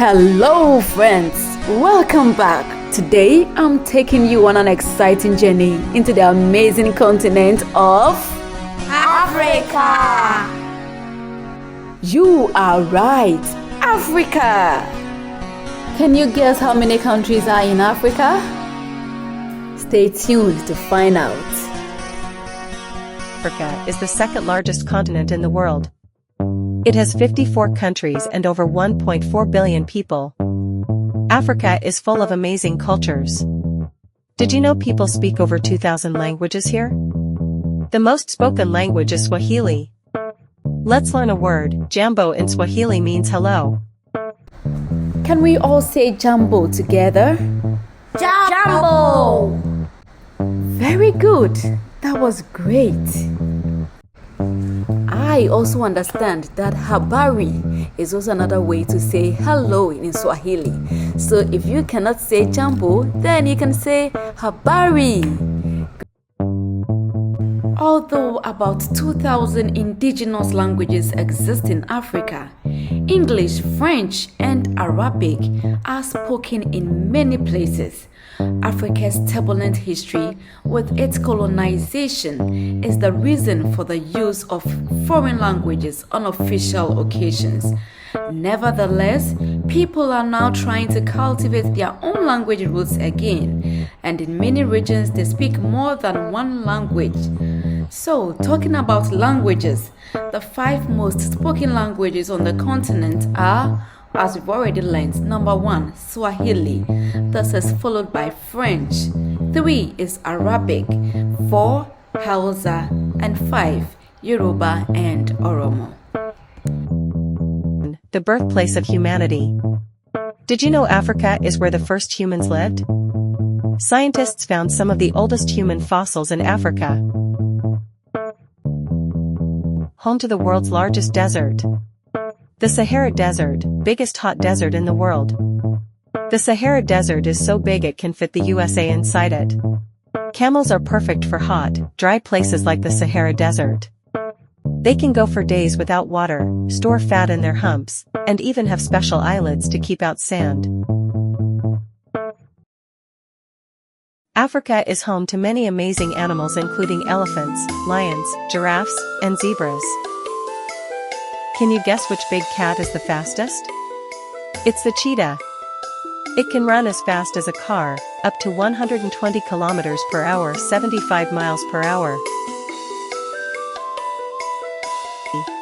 Hello friends, welcome back. Today I'm taking you on an exciting journey into the amazing continent of Africa. You are right, Africa. Can you guess how many countries are in Africa? Stay tuned to find out. Africa is the second largest continent in the world. It has 54 countries and over 1.4 billion people. Africa is full of amazing cultures. Did you know people speak over 2,000 languages here? The most spoken language is Swahili. Let's learn a word. Jambo in Swahili means hello. Can we all say Jambo together? Jumbo. Very good. That was great. I also understand that habari is also another way to say hello in Swahili. So if you cannot say jambo, then you can say habari. Although about 2,000 indigenous languages exist in Africa, English, French, and Arabic are spoken in many places. Africa's turbulent history with its colonization is the reason for the use of foreign languages on official occasions. Nevertheless, people are now trying to cultivate their own language roots again, and in many regions they speak more than one language. So, talking about languages, the 5 most spoken languages on the continent are, as we've already learned, number 1, Swahili. This is followed by French. 3 is Arabic. 4, Hausa. And 5, Yoruba and Oromo. The birthplace of humanity. Did you know Africa is where the first humans lived? Scientists found some of the oldest human fossils in Africa. Home to the world's largest desert. The Sahara Desert, biggest hot desert in the world. The Sahara Desert is so big it can fit the USA inside it. Camels are perfect for hot, dry places like the Sahara Desert. They can go for days without water, store fat in their humps, and even have special eyelids to keep out sand. Africa is home to many amazing animals including elephants, lions, giraffes, and zebras. Can you guess which big cat is the fastest? It's the cheetah. It can run as fast as a car, up to 120 kilometers per hour, 75 miles per hour.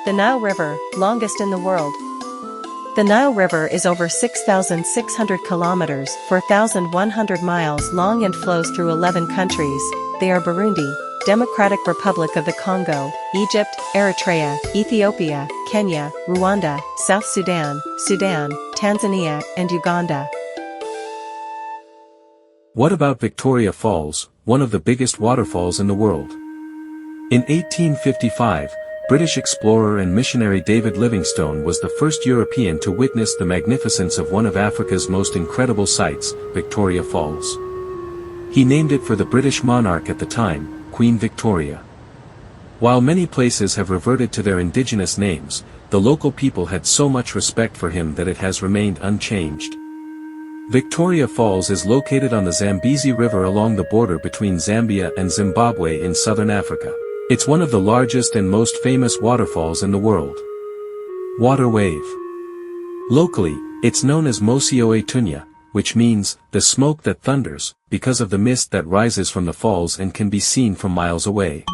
The Nile River, longest in the world. The Nile River is over 6,600 kilometers, 4,100 miles long and flows through 11 countries. They are Burundi, Democratic Republic of the Congo, Egypt, Eritrea, Ethiopia, Kenya, Rwanda, South Sudan, Sudan, Tanzania, and Uganda. What about Victoria Falls, one of the biggest waterfalls in the world? In 1855, British explorer and missionary David Livingstone was the first European to witness the magnificence of one of Africa's most incredible sights, Victoria Falls. He named it for the British monarch at the time, Queen Victoria. While many places have reverted to their indigenous names, the local people had so much respect for him that it has remained unchanged. Victoria Falls is located on the Zambezi River along the border between Zambia and Zimbabwe in southern Africa. It's one of the largest and most famous waterfalls in the world. Water wave. Locally, it's known as Mosi Tunya, which means, the smoke that thunders, because of the mist that rises from the falls and can be seen from miles away.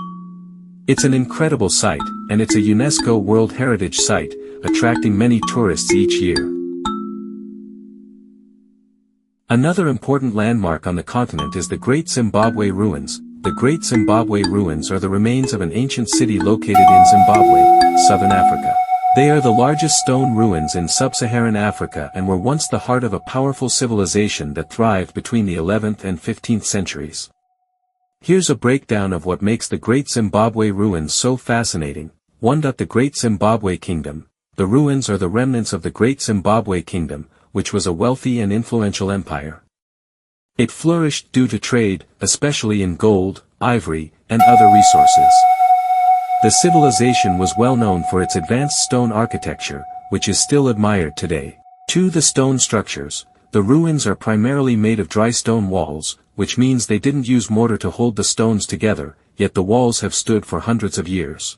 It's an incredible sight, and it's a UNESCO World Heritage Site, attracting many tourists each year. Another important landmark on the continent is the Great Zimbabwe Ruins. The Great Zimbabwe Ruins are the remains of an ancient city located in Zimbabwe, southern Africa. They are the largest stone ruins in sub-Saharan Africa and were once the heart of a powerful civilization that thrived between the 11th and 15th centuries. Here's a breakdown of what makes the Great Zimbabwe Ruins so fascinating. 1. The Great Zimbabwe Kingdom. The ruins are the remnants of the Great Zimbabwe Kingdom, which was a wealthy and influential empire. It flourished due to trade, especially in gold, ivory, and other resources. The civilization was well known for its advanced stone architecture, which is still admired today. 2. The stone structures. The ruins are primarily made of dry stone walls, which means they didn't use mortar to hold the stones together, yet the walls have stood for hundreds of years.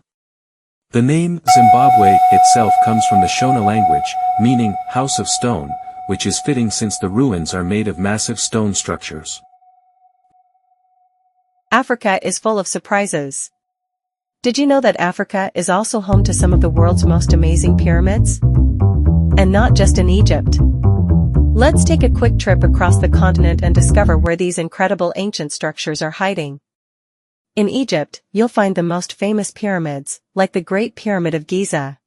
The name Zimbabwe itself comes from the Shona language, meaning house of stone, which is fitting since the ruins are made of massive stone structures. Africa is full of surprises. Did you know that Africa is also home to some of the world's most amazing pyramids? And not just in Egypt. Let's take a quick trip across the continent and discover where these incredible ancient structures are hiding. In Egypt, you'll find the most famous pyramids, like the Great Pyramid of Giza.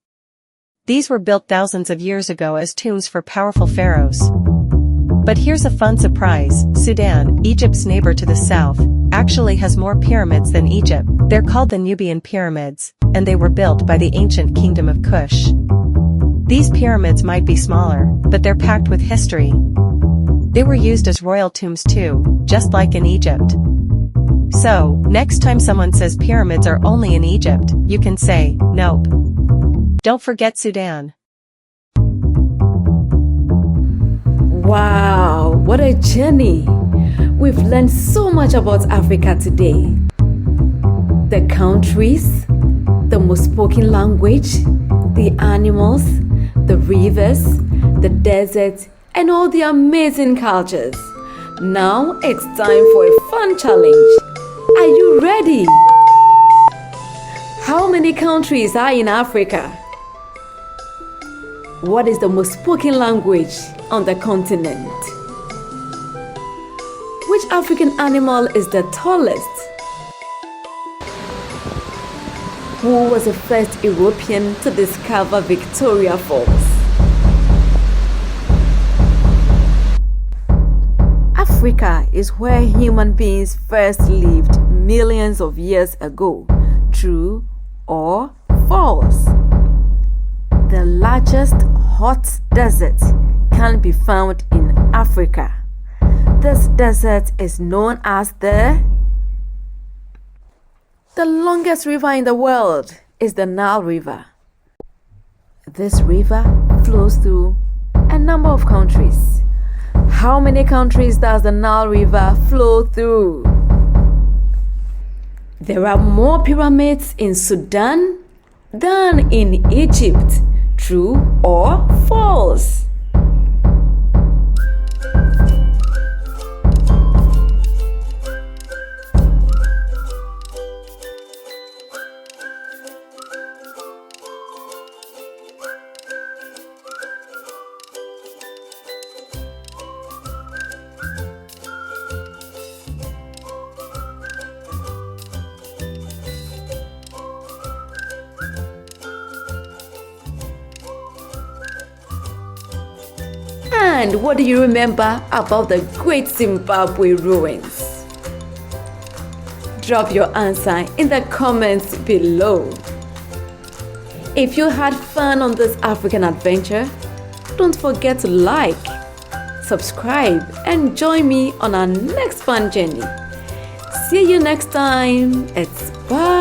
These were built thousands of years ago as tombs for powerful pharaohs. But here's a fun surprise: Sudan, Egypt's neighbor to the south, actually has more pyramids than Egypt. They're called the Nubian pyramids, and they were built by the ancient kingdom of Kush. These pyramids might be smaller, but they're packed with history. They were used as royal tombs too, just like in Egypt. So, next time someone says pyramids are only in Egypt, you can say, nope. Don't forget Sudan. Wow, what a journey! We've learned so much about Africa today. The countries, the most spoken language, the animals, the rivers, the deserts, and all the amazing cultures. Now it's time for a fun challenge. Are you ready? How many countries are in Africa? What is the most spoken language on the continent? Which African animal is the tallest? Who was the first European to discover Victoria Falls? Africa is where human beings first lived millions of years ago. True or false? The largest hot desert can be found in Africa. This desert is known as the longest river in the world is the Nile River. This river flows through a number of countries. How many countries does the Nile River flow through? There are more pyramids in Sudan than in Egypt. True or false? And what do you remember about the Great Zimbabwe ruins? Drop your answer in the comments below. If you had fun on this African adventure, don't forget to like, subscribe, and join me on our next fun journey. See you next time. It's bye.